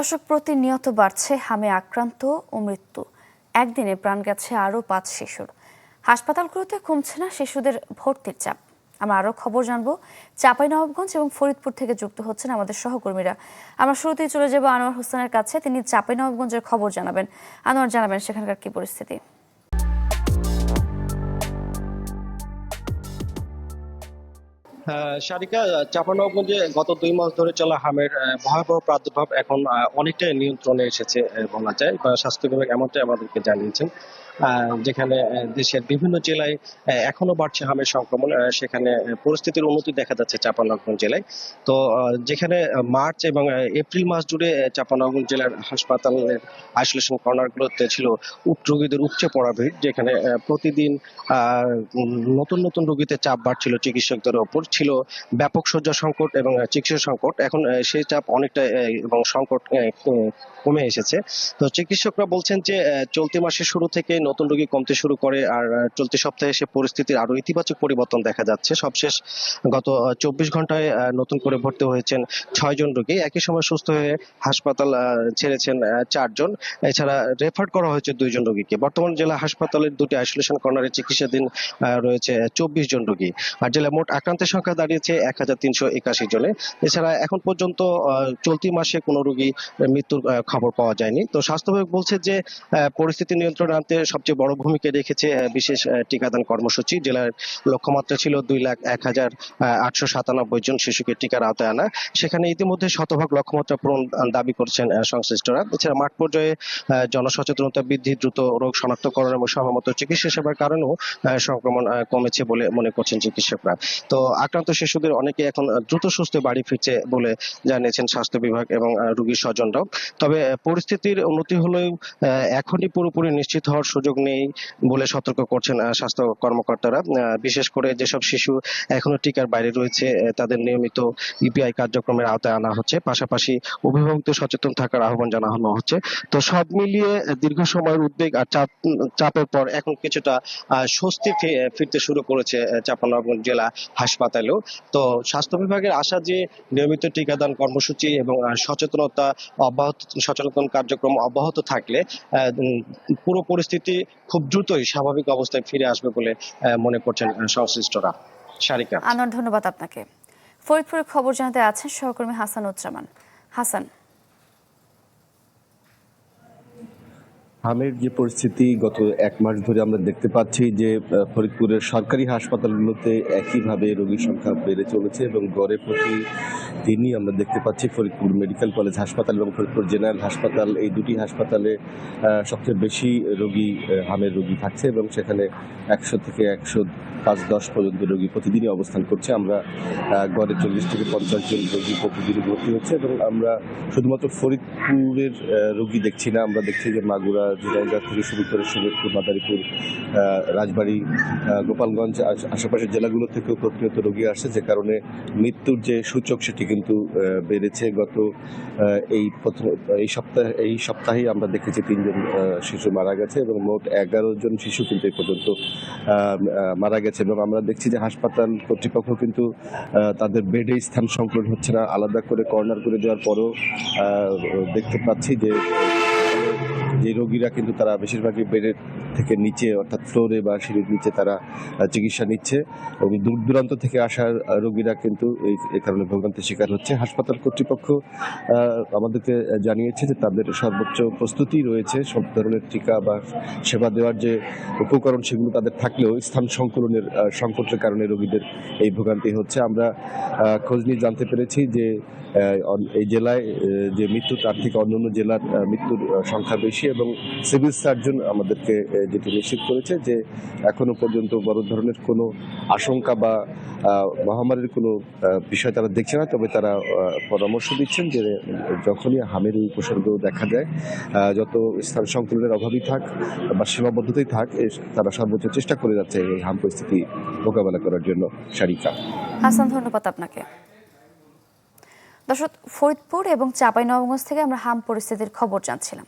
দর্শক, প্রতিনিয়ত বাড়ছে হামে আক্রান্ত ও মৃত্যু। একদিনে প্রাণ গেছে আরও 5 শিশুর। হাসপাতালগুলোতে কমছে না শিশুদের ভর্তির চাপ। আমরা আরও খবর জানবো চাঁপাইনবাবগঞ্জ এবং ফরিদপুর থেকে যুক্ত হচ্ছেন আমাদের সহকর্মীরা। আমরা শুরুতেই চলে যাব আনোয়ার হোসেনের কাছে, তিনি চাঁপাইনবাবগঞ্জের খবর জানাবেন। আনোয়ার, জানাবেন সেখানকার কি পরিস্থিতি? সারিকা, চাঁপাইনবাবগঞ্জে গত 2 মাস ধরে চলা হামের ভয়াবহ প্রাদুর্ভাব এখন অনেকটাই নিয়ন্ত্রণে এসেছে বলা যায়, বা স্বাস্থ্য বিভাগ এমনটাই আমাদেরকে জানিয়েছেন। যেখানে দেশের বিভিন্ন জেলায় এখনো বাড়ছে হামের সংক্রমণ, সেখানে পরিস্থিতির উন্নতি দেখা যাচ্ছে চাঁপাইনবাবগঞ্জ জেলায়। তো যেখানে মার্চ এবং এপ্রিল মাস জুড়ে চাঁপাইনবাবগঞ্জ জেলার হাসপাতালের আইসোলেশন কর্নারগুলোতে ছিল রোগীদের উপচে পড়া ভিড়, যেখানে প্রতিদিন নতুন নতুন রোগীতে চাপ বাড়ছিল চিকিৎসকদের ওপর। ছিল ব্যাপক শয্যা সংকট এবং চিকিৎসা সংকট। এখন সেই চাপ অনেকটা এবং সংকট কমে এসেছে। তো চিকিৎসকরা বলছেন যে চলতি মাসের শুরু থেকে নতুন রোগী কমতে শুরু করে, আর চলতি সপ্তাহে এসে পরিস্থিতির আরো ইতিবাচক পরিবর্তন দেখা যাচ্ছে। সবশেষ গত 24 ঘন্টায় নতুন করে ভর্তি হয়েছেন 6 জন রোগী। একই সময় সুস্থ হয়ে হাসপাতাল ছেড়েছেন 4 জন। এছাড়া রেফার করা হয়েছে 2 জন রোগীকে। বর্তমান জেলা হাসপাতালের 2টি আইসোলেশন কর্নারে চিকিৎসাধীন রয়েছে 24 জন রোগী। আর জেলায় মোট আক্রান্তের সংখ্যা দাঁড়িয়েছে 1381 জনে। এছাড়া এখন পর্যন্ত চলতি মাসে কোনো রোগী মৃত্যুর খবর পাওয়া যায়নি। তো স্বাস্থ্য বিভাগ বলছে যে পরিস্থিতি নিয়ন্ত্রণে আনতে সবচেয়ে বড় ভূমিকা রেখেছে বিশেষ টিকাদান কর্মসূচি। জেলার লক্ষ্যমাত্রা ছিল 2,01,897 জন শিশুকে টিকার আওতায় আনা। সেখানে ইতিমধ্যে শতভাগ লক্ষ্যমাত্রা পূরণ দাবি করছেন সংশ্লিষ্টরা। এছাড়া মাঠ পর্যায়ে জনসচেতনতা বৃদ্ধি, দ্রুত রোগ শনাক্তকরণ এবং সময়মত চিকিৎসা সেবার কারণেও সংক্রমণ কমেছে বলে মনে করছেন চিকিৎসকরা। তো আক্রান্ত শিশুদের অনেকে এখন দ্রুত সুস্থ বাড়ি ফিরছে বলে জানিয়েছেন স্বাস্থ্য বিভাগ এবং রোগীর স্বজনরাও। তবে পরিস্থিতির উন্নতি হলেও এখনই পুরোপুরি নিশ্চিত হওয়ার সুযোগ নেই বলে সতর্ক করছেন স্বাস্থ্য কর্মকর্তারা। বিশেষ করে যেসব শিশু এখনো টিকার বাইরে রয়েছে তাদের নিয়মিত ইপিআই কার্যক্রমের আওতায় আনা হচ্ছে। পাশাপাশি অভিভাবকদের সচেতন থাকার আহ্বান জানানো হচ্ছে। তো সব মিলিয়ে দীর্ঘ সময়ের উদ্বেগ আর চাপের পর এখন কিছুটা স্বস্তি ফিরতে শুরু করেছে চাঁপাইনবাবগঞ্জ জেলা হাসপাতালেও। তো স্বাস্থ্য বিভাগের আশা যে নিয়মিত টিকাদান কর্মসূচি এবং সচেতন কার্যক্রম অব্যাহত থাকলে পুরো পরিস্থিতি খুব দ্রুতই স্বাভাবিক অবস্থায় ফিরে আসবে বলে মনে করছেন সংশ্লিষ্টরা। সারিকা, আনোয়ার, ধন্যবাদ আপনাকে। ফরিদপুরের খবর জানাতে আছেন সহকর্মী হাসানুজ্জামান। হাসান, হামের যে পরিস্থিতি গত 1 মাস ধরে আমরা দেখতে পাচ্ছি যে ফরিদপুরের সরকারি হাসপাতালগুলোতে একইভাবে রোগীর সংখ্যা বেড়ে চলেছে এবং গড়ে প্রতি দিনই আমরা দেখতে পাচ্ছি ফরিদপুর মেডিকেল কলেজ হাসপাতাল এবং ফরিদপুর জেনারেল হাসপাতাল, এই দুটি হাসপাতালে সবচেয়ে বেশি হামের রোগী থাকছে এবং সেখানে 100 থেকে 105-10 পর্যন্ত রোগী প্রতিদিনই অবস্থান করছে। আমরা গড়ে 40 থেকে 50 জন রোগী প্রতিদিনই ভর্তি হচ্ছে এবং আমরা শুধুমাত্র ফরিদপুরের রোগী দেখছি না, আমরা দেখছি যে মাগুরা, ঝিনাইদহ থেকে শুরু করে শরীয়তপুর, মাদারীপুর, রাজবাড়ী, গোপালগঞ্জ, আশেপাশের জেলাগুলো থেকেও প্রতিনিয়ত রোগী আসছে, যে কারণে মৃত্যুর যে সূচক সেটি কিন্তু বেড়েছে। গত এই সপ্তাহেই আমরা দেখেছি 3 জন শিশু মারা গেছে এবং মোট 11 জন শিশু কিন্তু এই পর্যন্ত মারা গেছে। এবং আমরা দেখছি যে হাসপাতাল কর্তৃপক্ষ কিন্তু তাদের বেডে স্থান সংকলন হচ্ছে না, আলাদা করে কর্নার করে দেওয়ার পরও দেখতে পাচ্ছি যে রোগীরা কিন্তু তারা বেশিরভাগই বেডের থেকে নিচে, অর্থাৎ ফ্লোরে বা সিঁড়ির নিচে তারা চিকিৎসা নিচ্ছে এবং দূর দূরান্ত থেকে আসার রোগীরা কিন্তু এই কারণে ভোগান্তির শিকার হচ্ছে। হাসপাতাল কর্তৃপক্ষ আমাদেরকে জানিয়েছে যে তাদের সর্বোচ্চ প্রস্তুতি রয়েছে, সব ধরনের টিকা বা সেবা দেওয়ার যে উপকরণ সেগুলো তাদের থাকলেও স্থান সংকুলনের সংকটের কারণে রোগীদের এই ভোগান্তি হচ্ছে। আমরা খোঁজ নিয়ে জানতে পেরেছি যে এই জেলায় যে মৃত্যু তার থেকে অন্যান্য জেলার মৃত্যুর সংখ্যা বেশি এবং সিভিল সার্জন আমাদেরকে যেটি নিশ্চিত করেছে যে এখনো পর্যন্ত বড় ধরনের কোনো আশঙ্কা বা মহামারীর কোনো বিষয় তারা দেখছে না। তবে তারা পরামর্শ দিচ্ছেন যে যখনই হামের এই উপসর্গ দেখা যায়, যত স্থান সংকুলনের অভাবই থাক বা সীমাবদ্ধতাই থাক, তারা সর্বোচ্চ চেষ্টা করে যাচ্ছে এই হাম পরিস্থিতি মোকাবেলা করার জন্য। সারিকা, হাসান, ধন্যবাদ আপনাকে। দর্শক, ফরিদপুর এবং চাঁপাইনবাবগঞ্জ থেকে আমরা হাম পরিস্থিতির খবর জানছিলাম।